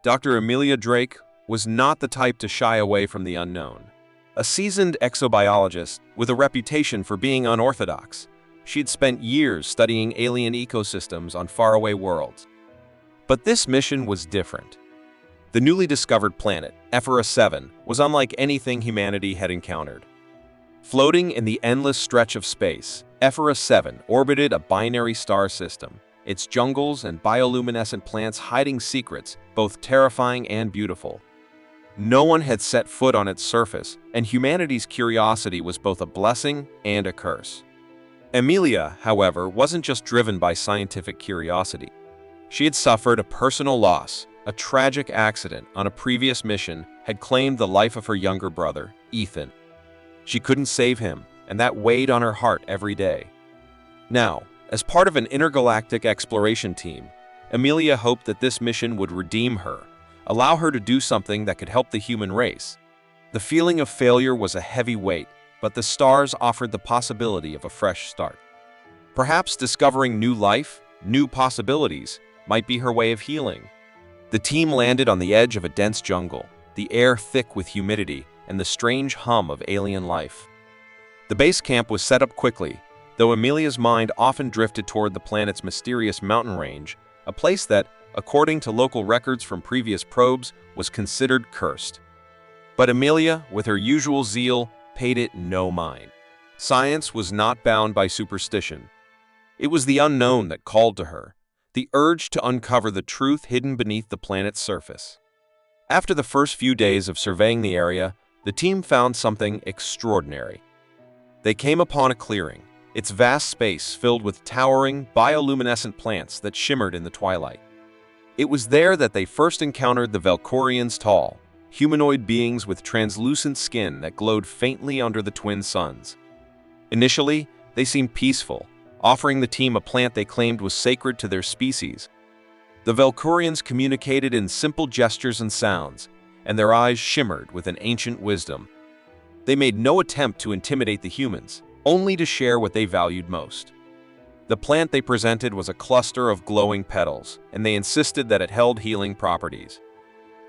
Dr. Amelia Drake was not the type to shy away from the unknown. A seasoned exobiologist with a reputation for being unorthodox, she'd spent years studying alien ecosystems on faraway worlds. But this mission was different. The newly discovered planet, HFY 7, was unlike anything humanity had encountered. Floating in the endless stretch of space, HFY 7 orbited a binary star system, its jungles and bioluminescent plants hiding secrets, both terrifying and beautiful. No one had set foot on its surface, and humanity's curiosity was both a blessing and a curse. Amelia, however, wasn't just driven by scientific curiosity. She had suffered a personal loss. A tragic accident on a previous mission had claimed the life of her younger brother, Ethan. She couldn't save him, and that weighed on her heart every day. Now, as part of an intergalactic exploration team, Amelia hoped that this mission would redeem her, allow her to do something that could help the human race. The feeling of failure was a heavy weight, but the stars offered the possibility of a fresh start. Perhaps discovering new life, new possibilities, might be her way of healing. The team landed on the edge of a dense jungle, the air thick with humidity and the strange hum of alien life. The base camp was set up quickly, though Amelia's mind often drifted toward the planet's mysterious mountain range, a place that, according to local records from previous probes, was considered cursed. But Amelia, with her usual zeal, paid it no mind. Science was not bound by superstition. It was the unknown that called to her, the urge to uncover the truth hidden beneath the planet's surface. After the first few days of surveying the area, the team found something extraordinary. They came upon a clearing, its vast space filled with towering, bioluminescent plants that shimmered in the twilight. It was there that they first encountered the Valkyrians, tall, humanoid beings with translucent skin that glowed faintly under the twin suns. Initially, they seemed peaceful, offering the team a plant they claimed was sacred to their species. The Valkyrians communicated in simple gestures and sounds, and their eyes shimmered with an ancient wisdom. They made no attempt to intimidate the humans, only to share what they valued most. The plant they presented was a cluster of glowing petals, and they insisted that it held healing properties.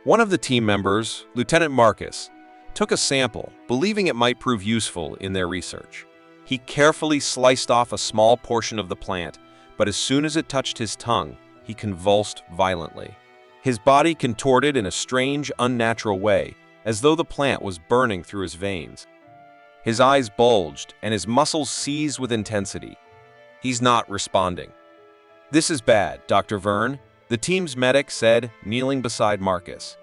One of the team members, Lieutenant Marcus, took a sample, believing it might prove useful in their research. He carefully sliced off a small portion of the plant, but as soon as it touched his tongue, he convulsed violently. His body contorted in a strange, unnatural way, as though the plant was burning through his veins. His eyes bulged, and his muscles seized with intensity. He's not responding. "This is bad, Dr. Verne," the team's medic said, kneeling beside Marcus.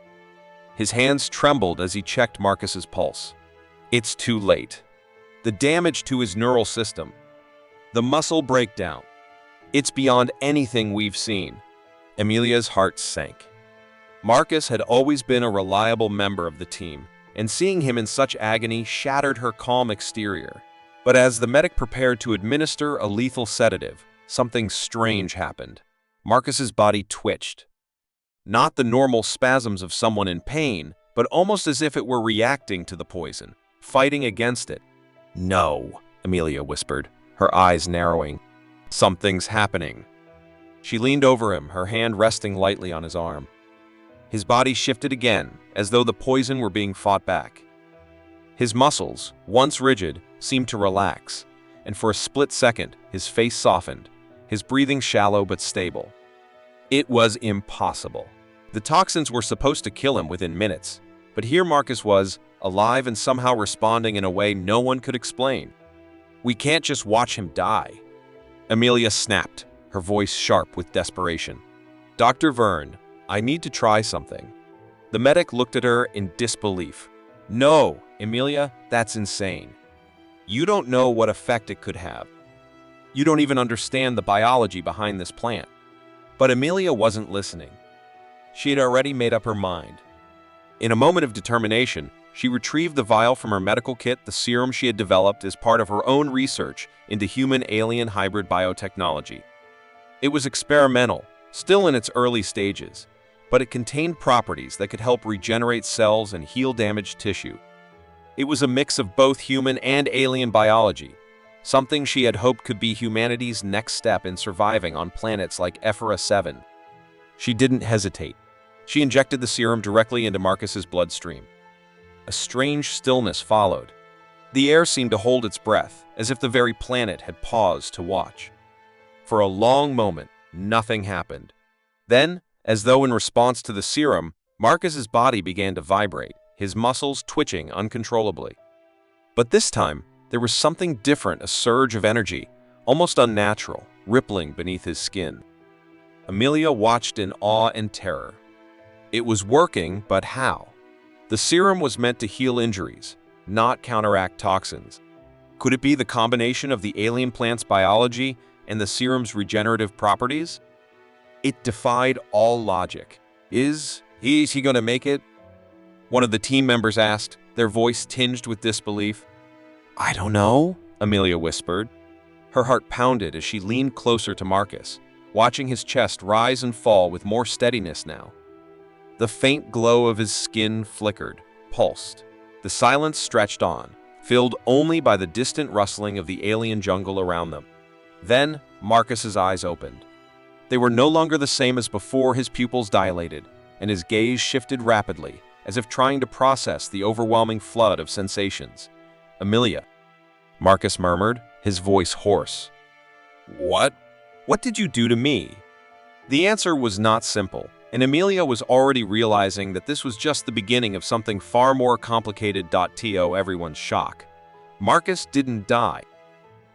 His hands trembled as he checked Marcus's pulse. "It's too late. The damage to his neural system, the muscle breakdown, it's beyond anything we've seen." Amelia's heart sank. Marcus had always been a reliable member of the team, and seeing him in such agony shattered her calm exterior. But as the medic prepared to administer a lethal sedative, something strange happened. Marcus's body twitched. Not the normal spasms of someone in pain, but almost as if it were reacting to the poison, fighting against it. "No," Amelia whispered, her eyes narrowing. "Something's happening." She leaned over him, her hand resting lightly on his arm. His body shifted again, as though the poison were being fought back. His muscles, once rigid, seemed to relax, and for a split second, his face softened, his breathing shallow but stable. It was impossible. The toxins were supposed to kill him within minutes, but here Marcus was, alive and somehow responding in a way no one could explain. "We can't just watch him die." Amelia snapped, her voice sharp with desperation. "Dr. Verne, I need to try something." The medic looked at her in disbelief. "No, Amelia, that's insane. You don't know what effect it could have. You don't even understand the biology behind this plant." But Amelia wasn't listening. She had already made up her mind. In a moment of determination, she retrieved the vial from her medical kit, the serum she had developed as part of her own research into human-alien hybrid biotechnology. It was experimental, still in its early stages, but it contained properties that could help regenerate cells and heal damaged tissue. It was a mix of both human and alien biology, something she had hoped could be humanity's next step in surviving on planets like HFY 7. She didn't hesitate. She injected the serum directly into Marcus's bloodstream. A strange stillness followed. The air seemed to hold its breath, as if the very planet had paused to watch. For a long moment, nothing happened. Then, as though in response to the serum, Marcus's body began to vibrate, his muscles twitching uncontrollably. But this time, there was something different, a surge of energy, almost unnatural, rippling beneath his skin. Amelia watched in awe and terror. It was working, but how? The serum was meant to heal injuries, not counteract toxins. Could it be the combination of the alien plant's biology and the serum's regenerative properties? It defied all logic. Is he going to make it? One of the team members asked, their voice tinged with disbelief. I don't know, Amelia whispered. Her heart pounded as she leaned closer to Marcus, watching his chest rise and fall with more steadiness now. The faint glow of his skin flickered, pulsed. The silence stretched on, filled only by the distant rustling of the alien jungle around them. Then, Marcus's eyes opened. They were no longer the same as before. His pupils dilated, and his gaze shifted rapidly, as if trying to process the overwhelming flood of sensations. Amelia, Marcus murmured, his voice hoarse. What? What did you do to me? The answer was not simple, and Amelia was already realizing that this was just the beginning of something far more complicated. To everyone's shock, Marcus didn't die.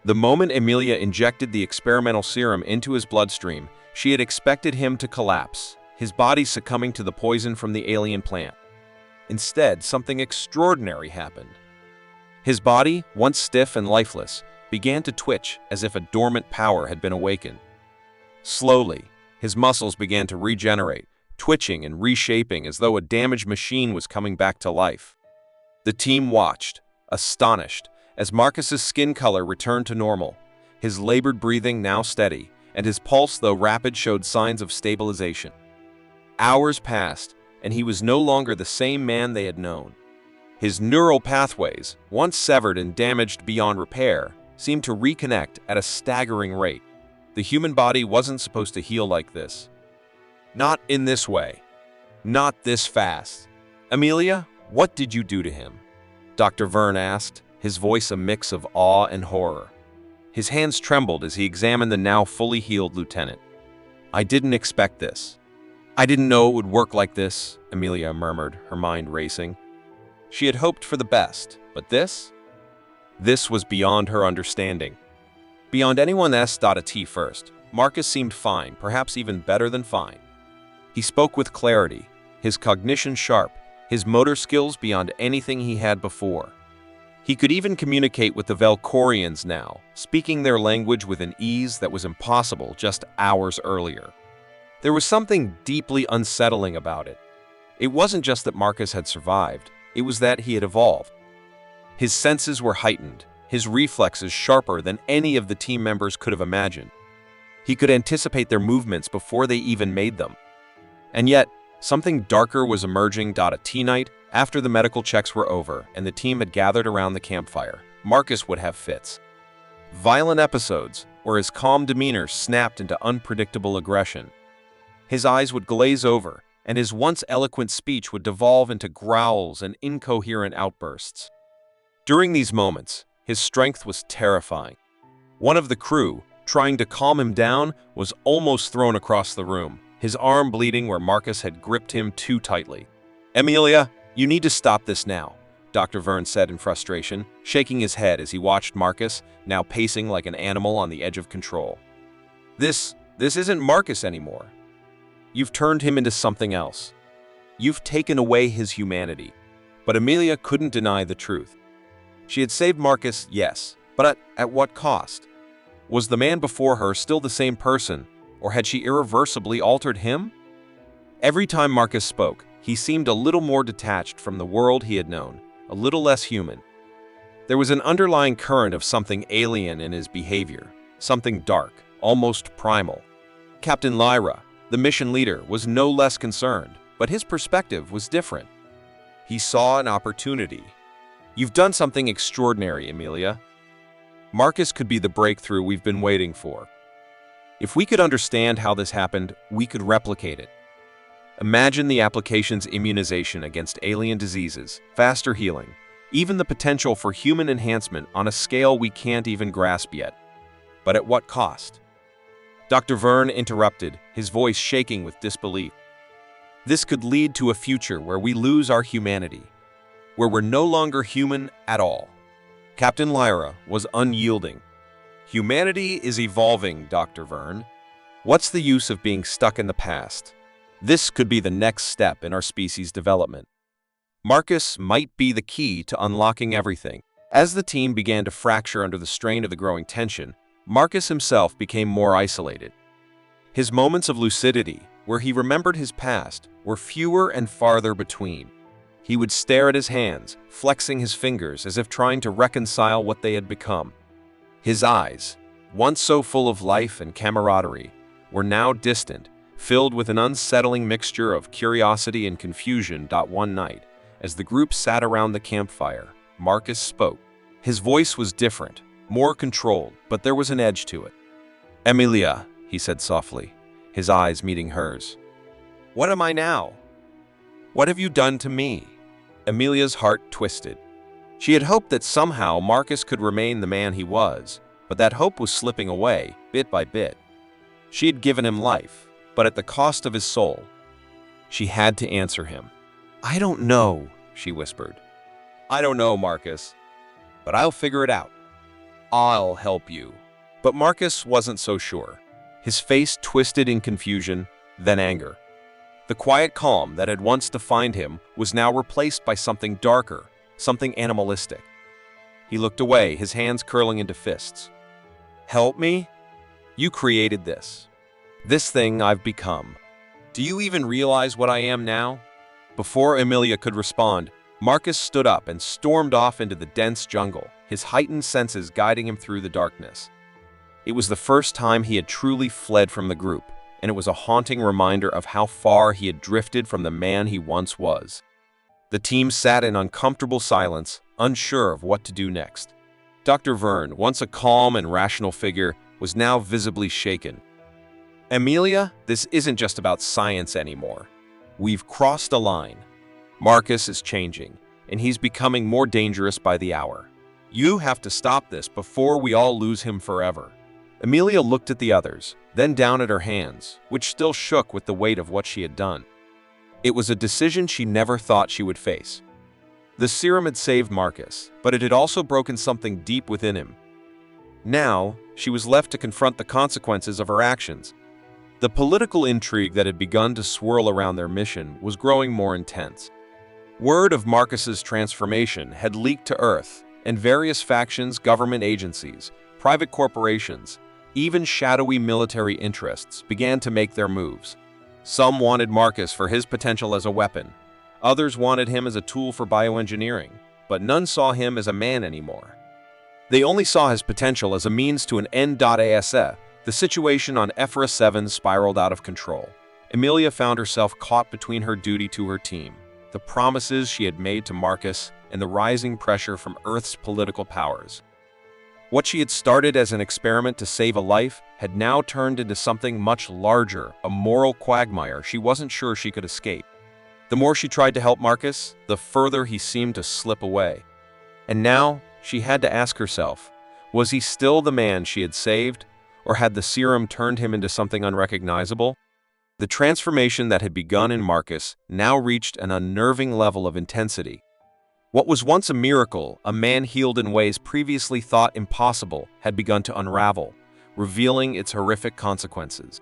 The moment Amelia injected the experimental serum into his bloodstream, she had expected him to collapse, his body succumbing to the poison from the alien plant. Instead, something extraordinary happened. His body, once stiff and lifeless, began to twitch as if a dormant power had been awakened. Slowly, his muscles began to regenerate, twitching and reshaping as though a damaged machine was coming back to life. The team watched, astonished, as Marcus's skin color returned to normal, his labored breathing now steady, and his pulse, though rapid, showed signs of stabilization. Hours passed, and he was no longer the same man they had known. His neural pathways, once severed and damaged beyond repair, seemed to reconnect at a staggering rate. The human body wasn't supposed to heal like this. Not in this way. Not this fast. Amelia, what did you do to him? Dr. Verne asked, his voice a mix of awe and horror. His hands trembled as he examined the now fully healed lieutenant. I didn't expect this. I didn't know it would work like this, Amelia murmured, her mind racing. She had hoped for the best, but this? This was beyond her understanding. Beyond anyone at first, Marcus seemed fine, perhaps even better than fine. He spoke with clarity, his cognition sharp, his motor skills beyond anything he had before. He could even communicate with the Valkorians now, speaking their language with an ease that was impossible just hours earlier. There was something deeply unsettling about it. It wasn't just that Marcus had survived, it was that he had evolved. His senses were heightened, his reflexes sharper than any of the team members could have imagined. He could anticipate their movements before they even made them. And yet, something darker was emerging. A night, after the medical checks were over and the team had gathered around the campfire, Marcus would have fits. Violent episodes where his calm demeanor snapped into unpredictable aggression. His eyes would glaze over, and his once eloquent speech would devolve into growls and incoherent outbursts. During these moments, his strength was terrifying. One of the crew, trying to calm him down, was almost thrown across the room, his arm bleeding where Marcus had gripped him too tightly. Amelia, you need to stop this now, Dr. Verne said in frustration, shaking his head as he watched Marcus, now pacing like an animal on the edge of control. This isn't Marcus anymore. You've turned him into something else. You've taken away his humanity. But Amelia couldn't deny the truth. She had saved Marcus, yes, but at what cost? Was the man before her still the same person, or had she irreversibly altered him? Every time Marcus spoke, he seemed a little more detached from the world he had known, a little less human. There was an underlying current of something alien in his behavior, something dark, almost primal. Captain Lyra, the mission leader, was no less concerned, but his perspective was different. He saw an opportunity. You've done something extraordinary, Amelia. Marcus could be the breakthrough we've been waiting for. If we could understand how this happened, we could replicate it. Imagine the application's immunization against alien diseases, faster healing, even the potential for human enhancement on a scale we can't even grasp yet. But at what cost? Dr. Verne interrupted, his voice shaking with disbelief. This could lead to a future where we lose our humanity, where we're no longer human at all. Captain Lyra was unyielding. Humanity is evolving, Dr. Verne. What's the use of being stuck in the past? This could be the next step in our species' development. Marcus might be the key to unlocking everything. As the team began to fracture under the strain of the growing tension, Marcus himself became more isolated. His moments of lucidity, where he remembered his past, were fewer and farther between. He would stare at his hands, flexing his fingers as if trying to reconcile what they had become. His eyes, once so full of life and camaraderie, were now distant, filled with an unsettling mixture of curiosity and confusion. One night, as the group sat around the campfire, Marcus spoke. His voice was different, more controlled, but there was an edge to it. "Emilia," he said softly, his eyes meeting hers. "What am I now? What have you done to me?" Emilia's heart twisted. She had hoped that somehow Marcus could remain the man he was, but that hope was slipping away, bit by bit. She had given him life, but at the cost of his soul. She had to answer him. "I don't know," she whispered. "I don't know, Marcus, but I'll figure it out. I'll help you." But Marcus wasn't so sure. His face twisted in confusion, then anger. The quiet calm that had once defined him was now replaced by something darker, something animalistic. He looked away, his hands curling into fists. "Help me? You created this. This thing I've become. Do you even realize what I am now?" Before Emilia could respond, Marcus stood up and stormed off into the dense jungle, his heightened senses guiding him through the darkness. It was the first time he had truly fled from the group, and it was a haunting reminder of how far he had drifted from the man he once was. The team sat in uncomfortable silence, unsure of what to do next. Dr. Verne, once a calm and rational figure, was now visibly shaken. "Emilia, this isn't just about science anymore. We've crossed a line. Marcus is changing, and he's becoming more dangerous by the hour. You have to stop this before we all lose him forever." Emilia looked at the others, then down at her hands, which still shook with the weight of what she had done. It was a decision she never thought she would face. The serum had saved Marcus, but it had also broken something deep within him. Now, she was left to confront the consequences of her actions. The political intrigue that had begun to swirl around their mission was growing more intense. Word of Marcus's transformation had leaked to Earth, and various factions, government agencies, private corporations, even shadowy military interests began to make their moves. Some wanted Marcus for his potential as a weapon. Others wanted him as a tool for bioengineering, but none saw him as a man anymore. They only saw his potential as a means to an end. The situation on Ephra 7 spiraled out of control. Emilia found herself caught between her duty to her team, the promises she had made to Marcus, and the rising pressure from Earth's political powers. What she had started as an experiment to save a life had now turned into something much larger, a moral quagmire she wasn't sure she could escape. The more she tried to help Marcus, the further he seemed to slip away. And now, she had to ask herself, was he still the man she had saved, or had the serum turned him into something unrecognizable? The transformation that had begun in Marcus now reached an unnerving level of intensity. What was once a miracle, a man healed in ways previously thought impossible, had begun to unravel, revealing its horrific consequences.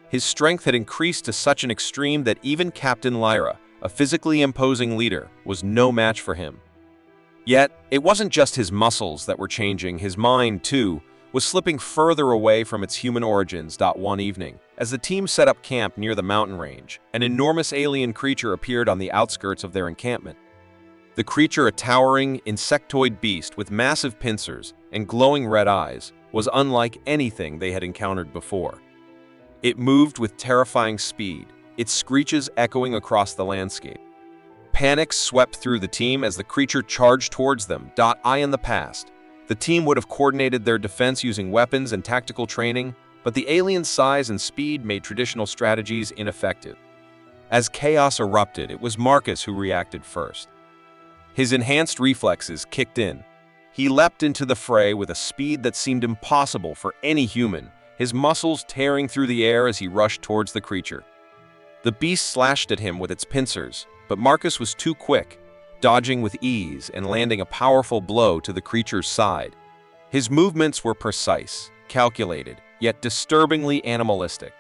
His strength had increased to such an extreme that even Captain Lyra, a physically imposing leader, was no match for him. Yet, it wasn't just his muscles that were changing, his mind, too, was slipping further away from its human origins. One evening, as the team set up camp near the mountain range, an enormous alien creature appeared on the outskirts of their encampment. The creature, a towering, insectoid beast with massive pincers and glowing red eyes, was unlike anything they had encountered before. It moved with terrifying speed, its screeches echoing across the landscape. Panic swept through the team as the creature charged towards them. In the past, the team would have coordinated their defense using weapons and tactical training, but the alien's size and speed made traditional strategies ineffective. As chaos erupted, it was Marcus who reacted first. His enhanced reflexes kicked in. He leapt into the fray with a speed that seemed impossible for any human, his muscles tearing through the air as he rushed towards the creature. The beast slashed at him with its pincers, but Marcus was too quick, dodging with ease and landing a powerful blow to the creature's side. His movements were precise, calculated, yet disturbingly animalistic.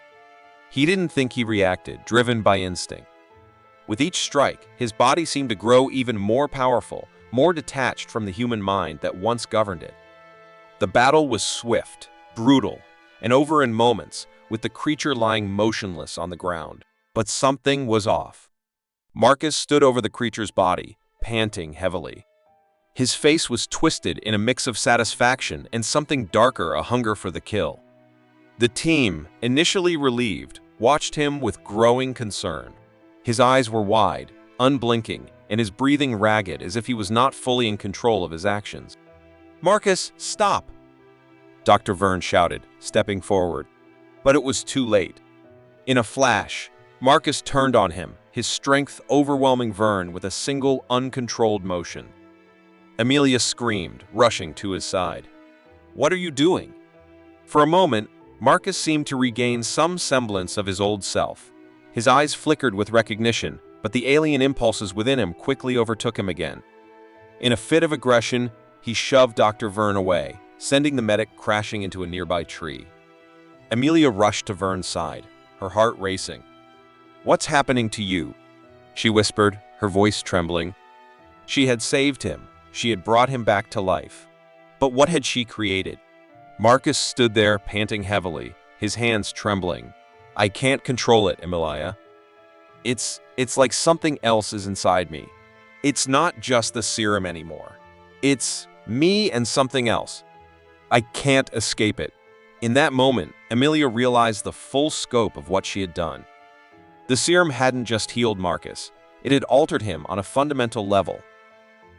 He didn't think he reacted, driven by instinct. With each strike, his body seemed to grow even more powerful, more detached from the human mind that once governed it. The battle was swift, brutal, and over in moments, with the creature lying motionless on the ground. But something was off. Marcus stood over the creature's body, panting heavily. His face was twisted in a mix of satisfaction and something darker, a hunger for the kill. The team, initially relieved, watched him with growing concern. His eyes were wide, unblinking, and his breathing ragged as if he was not fully in control of his actions. "Marcus, stop!" Dr. Vern shouted, stepping forward. But it was too late. In a flash, Marcus turned on him, his strength overwhelming Vern with a single, uncontrolled motion. Amelia screamed, rushing to his side. "What are you doing?" For a moment, Marcus seemed to regain some semblance of his old self. His eyes flickered with recognition, but the alien impulses within him quickly overtook him again. In a fit of aggression, he shoved Dr. Vern away, sending the medic crashing into a nearby tree. Amelia rushed to Vern's side, her heart racing. "What's happening to you?" she whispered, her voice trembling. She had saved him. She had brought him back to life. But what had she created? Marcus stood there, panting heavily, his hands trembling. "I can't control it, Amelia. It's like something else is inside me. It's not just the serum anymore. It's me and something else. I can't escape it." In that moment, Amelia realized the full scope of what she had done. The serum hadn't just healed Marcus. It had altered him on a fundamental level.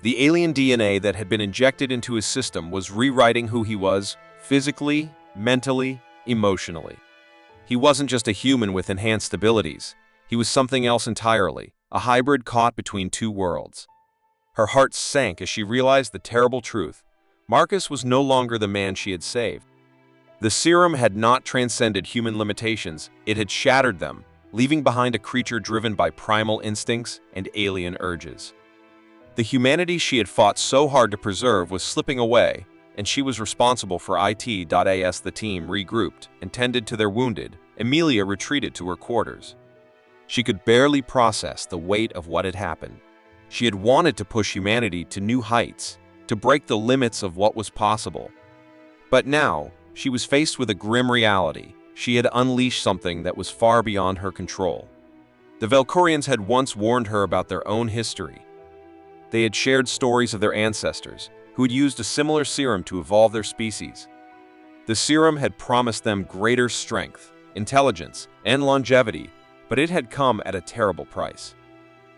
The alien DNA that had been injected into his system was rewriting who he was, physically, mentally, emotionally. He wasn't just a human with enhanced abilities. He was something else entirely, a hybrid caught between two worlds. Her heart sank as she realized the terrible truth. Marcus was no longer the man she had saved. The serum had not transcended human limitations, it had shattered them, leaving behind a creature driven by primal instincts and alien urges. The humanity she had fought so hard to preserve was slipping away, and she was responsible for it. The team regrouped and tended to their wounded. Amelia retreated to her quarters. She could barely process the weight of what had happened. She had wanted to push humanity to new heights, to break the limits of what was possible. But now, she was faced with a grim reality. She had unleashed something that was far beyond her control. The Valkyrians had once warned her about their own history. They had shared stories of their ancestors, who had used a similar serum to evolve their species. The serum had promised them greater strength, intelligence, and longevity, but it had come at a terrible price.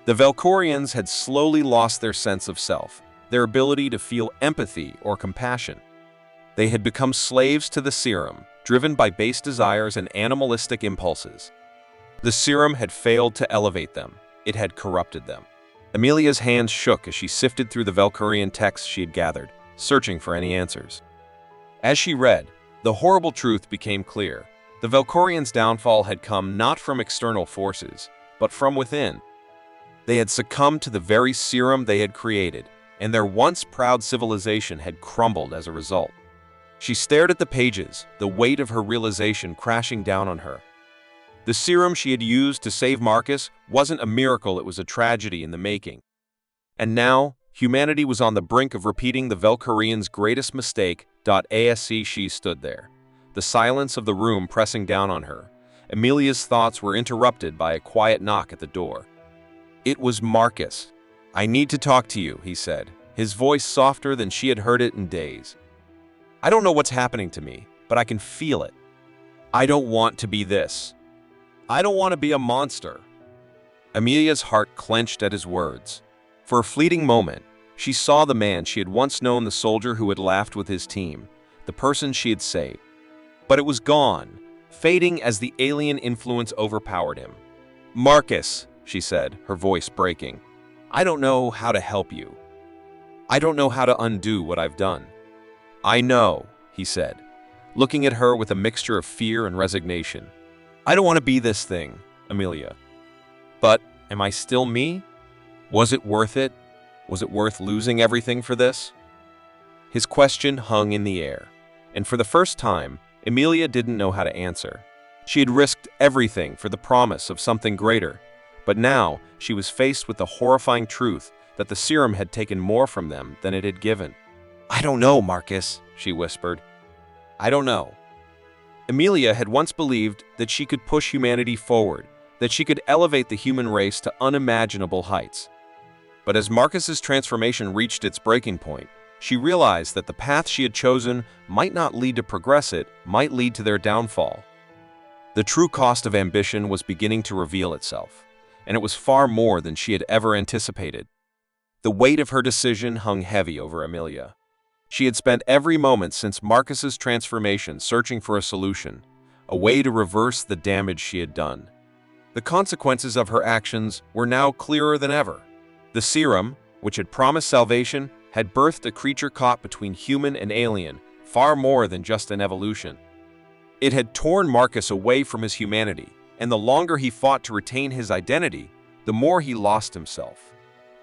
The Valkyrians had slowly lost their sense of self, their ability to feel empathy or compassion. They had become slaves to the serum, driven by base desires and animalistic impulses. The serum had failed to elevate them. It had corrupted them. Amelia's hands shook as she sifted through the Valkyrian texts she had gathered, searching for any answers. As she read, the horrible truth became clear. The Valkyrians' downfall had come not from external forces, but from within. They had succumbed to the very serum they had created, and their once proud civilization had crumbled as a result. She stared at the pages, the weight of her realization crashing down on her. The serum she had used to save Marcus wasn't a miracle, it was a tragedy in the making. And now, humanity was on the brink of repeating the Valkyrians' greatest mistake. She stood there, the silence of the room pressing down on her. Amelia's thoughts were interrupted by a quiet knock at the door. It was Marcus. "I need to talk to you," he said, his voice softer than she had heard it in days. "I don't know what's happening to me, but I can feel it. I don't want to be this. I don't want to be a monster." Amelia's heart clenched at his words. For a fleeting moment, she saw the man she had once known, the soldier who had laughed with his team, the person she had saved. But it was gone, fading as the alien influence overpowered him. "Marcus," she said, her voice breaking, "I don't know how to help you. I don't know how to undo what I've done." "I know," he said, looking at her with a mixture of fear and resignation. "I don't want to be this thing, Amelia. But am I still me? Was it worth it? Was it worth losing everything for this?" His question hung in the air, and for the first time, Amelia didn't know how to answer. She had risked everything for the promise of something greater, but now she was faced with the horrifying truth that the serum had taken more from them than it had given. "I don't know, Marcus," she whispered. "I don't know." Amelia had once believed that she could push humanity forward, that she could elevate the human race to unimaginable heights. But as Marcus's transformation reached its breaking point, she realized that the path she had chosen might not lead to progress, it might lead to their downfall. The true cost of ambition was beginning to reveal itself, and it was far more than she had ever anticipated. The weight of her decision hung heavy over Amelia. She had spent every moment since Marcus's transformation searching for a solution, a way to reverse the damage she had done. The consequences of her actions were now clearer than ever. The serum, which had promised salvation, had birthed a creature caught between human and alien, far more than just an evolution. It had torn Marcus away from his humanity, and the longer he fought to retain his identity, the more he lost himself.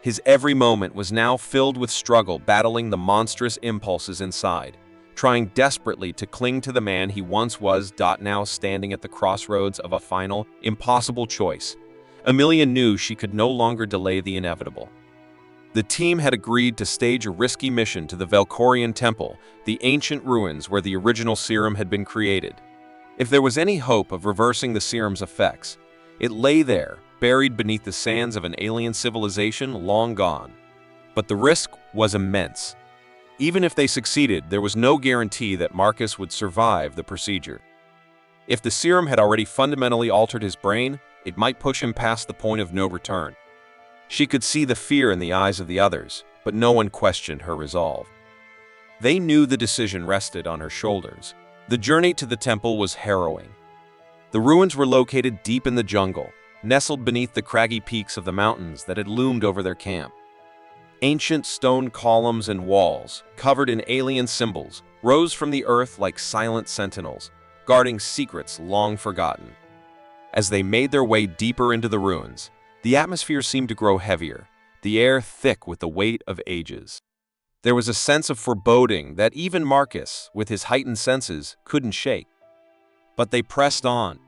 His every moment was now filled with struggle, battling the monstrous impulses inside, trying desperately to cling to the man he once was. Now standing at the crossroads of a final, impossible choice, Amelia knew she could no longer delay the inevitable. The team had agreed to stage a risky mission to the Valkorian Temple, the ancient ruins where the original serum had been created. If there was any hope of reversing the serum's effects, it lay there, buried beneath the sands of an alien civilization long gone. But the risk was immense. Even if they succeeded, there was no guarantee that Marcus would survive the procedure. If the serum had already fundamentally altered his brain, it might push him past the point of no return. She could see the fear in the eyes of the others, but no one questioned her resolve. They knew the decision rested on her shoulders. The journey to the temple was harrowing. The ruins were located deep in the jungle, nestled beneath the craggy peaks of the mountains that had loomed over their camp. Ancient stone columns and walls, covered in alien symbols, rose from the earth like silent sentinels, guarding secrets long forgotten. As they made their way deeper into the ruins, the atmosphere seemed to grow heavier, the air thick with the weight of ages. There was a sense of foreboding that even Marcus, with his heightened senses, couldn't shake. But they pressed on.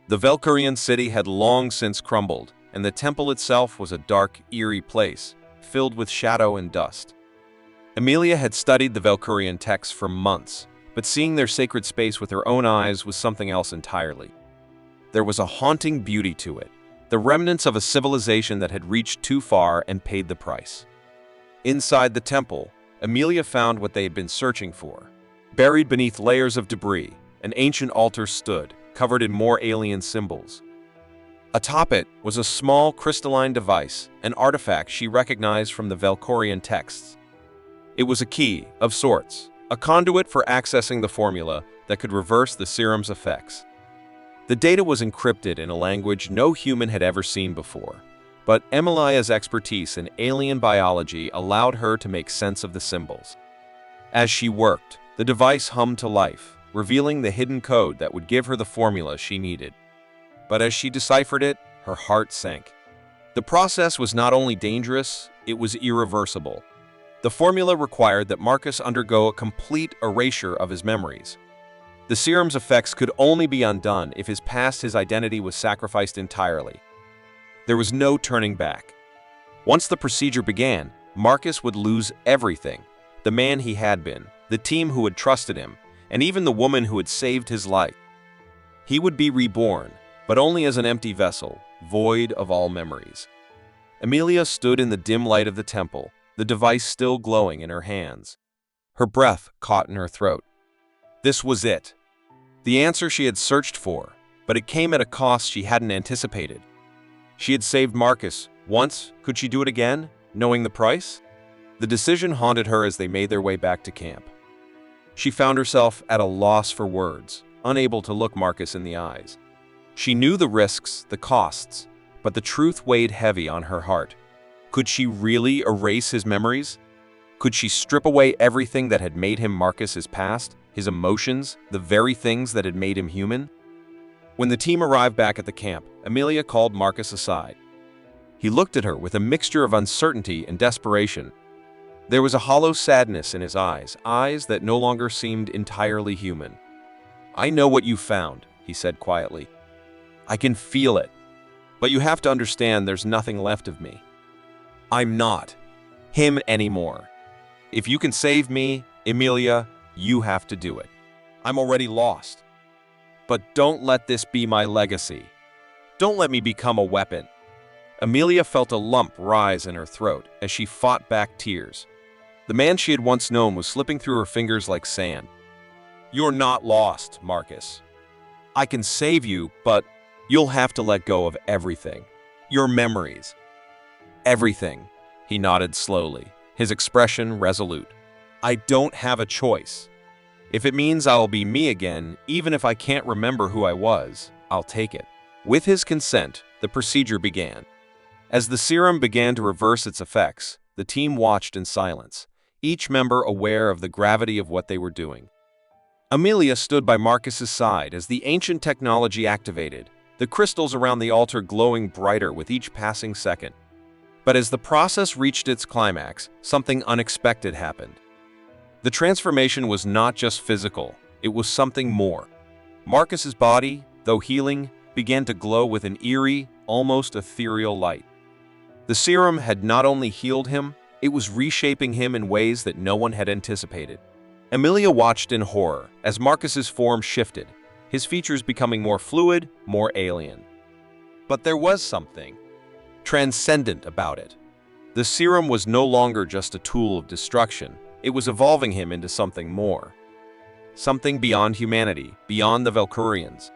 The Valkorian city had long since crumbled, and the temple itself was a dark, eerie place, filled with shadow and dust. Amelia had studied the Valkorian texts for months, but seeing their sacred space with her own eyes was something else entirely. There was a haunting beauty to it, the remnants of a civilization that had reached too far and paid the price. Inside the temple, Amelia found what they had been searching for. Buried beneath layers of debris, an ancient altar stood, covered in more alien symbols. Atop it was a small crystalline device, an artifact she recognized from the Valkorian texts. It was a key, of sorts, a conduit for accessing the formula that could reverse the serum's effects. The data was encrypted in a language no human had ever seen before, but Amelia's expertise in alien biology allowed her to make sense of the symbols. As she worked, the device hummed to life, revealing the hidden code that would give her the formula she needed. But as she deciphered it, her heart sank. The process was not only dangerous, it was irreversible. The formula required that Marcus undergo a complete erasure of his memories. The serum's effects could only be undone if his identity was sacrificed entirely. There was no turning back. Once the procedure began, Marcus would lose everything: the man he had been, the team who had trusted him, and even the woman who had saved his life. He would be reborn, but only as an empty vessel, void of all memories. Amelia stood in the dim light of the temple, the device still glowing in her hands. Her breath caught in her throat. This was it. The answer she had searched for, but it came at a cost she hadn't anticipated. She had saved Marcus once. Could she do it again, knowing the price? The decision haunted her as they made their way back to camp. She found herself at a loss for words, unable to look Marcus in the eyes. She knew the risks, the costs, but the truth weighed heavy on her heart. Could she really erase his memories? Could she strip away everything that had made him Marcus, his past, his emotions, the very things that had made him human? When the team arrived back at the camp, Amelia called Marcus aside. He looked at her with a mixture of uncertainty and desperation. There was a hollow sadness in his eyes, eyes that no longer seemed entirely human. "I know what you found," he said quietly. "I can feel it. But you have to understand there's nothing left of me. I'm not him anymore. If you can save me, Emilia, you have to do it. I'm already lost. But don't let this be my legacy. Don't let me become a weapon." Amelia felt a lump rise in her throat as she fought back tears. The man she had once known was slipping through her fingers like sand. "You're not lost, Marcus. I can save you, but you'll have to let go of everything. Your memories. Everything." He nodded slowly, his expression resolute. "I don't have a choice. If it means I'll be me again, even if I can't remember who I was, I'll take it." With his consent, the procedure began. As the serum began to reverse its effects, the team watched in silence, each member aware of the gravity of what they were doing. Amelia stood by Marcus's side as the ancient technology activated, the crystals around the altar glowing brighter with each passing second. But as the process reached its climax, something unexpected happened. The transformation was not just physical, it was something more. Marcus's body, though healing, began to glow with an eerie, almost ethereal light. The serum had not only healed him, it was reshaping him in ways that no one had anticipated. Amelia watched in horror as Marcus's form shifted, his features becoming more fluid, more alien. But there was something transcendent about it. The serum was no longer just a tool of destruction, it was evolving him into something more. Something beyond humanity, beyond the Valkyrians.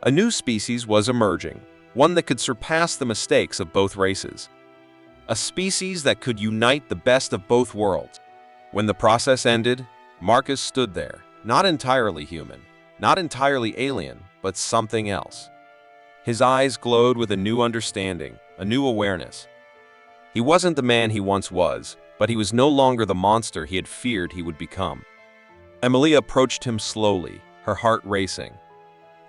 A new species was emerging, one that could surpass the mistakes of both races. A species that could unite the best of both worlds. When the process ended, Marcus stood there, not entirely human, not entirely alien, but something else. His eyes glowed with a new understanding, a new awareness. He wasn't the man he once was, but he was no longer the monster he had feared he would become. Amelia approached him slowly, her heart racing.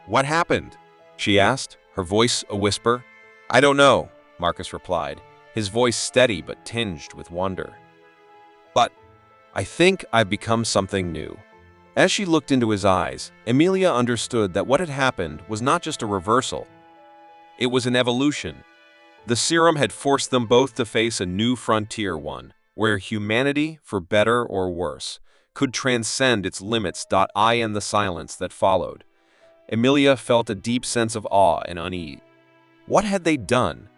"What happened?" she asked, her voice a whisper. "I don't know," Marcus replied, his voice steady but tinged with wonder. "But I think I've become something new." As she looked into his eyes, Amelia understood that what had happened was not just a reversal. It was an evolution. The serum had forced them both to face a new frontier, one where humanity, for better or worse, could transcend its limits. In the silence that followed, Amelia felt a deep sense of awe and unease. What had they done?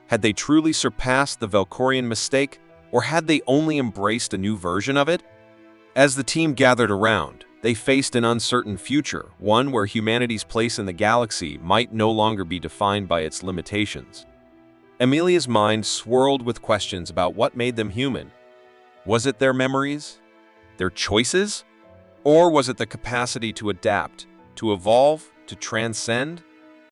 Had they truly surpassed the Valkyrian mistake, or had they only embraced a new version of it? As the team gathered around, they faced an uncertain future, one where humanity's place in the galaxy might no longer be defined by its limitations. Amelia's mind swirled with questions about what made them human. Was it their memories? Their choices? Or was it the capacity to adapt, to evolve, to transcend?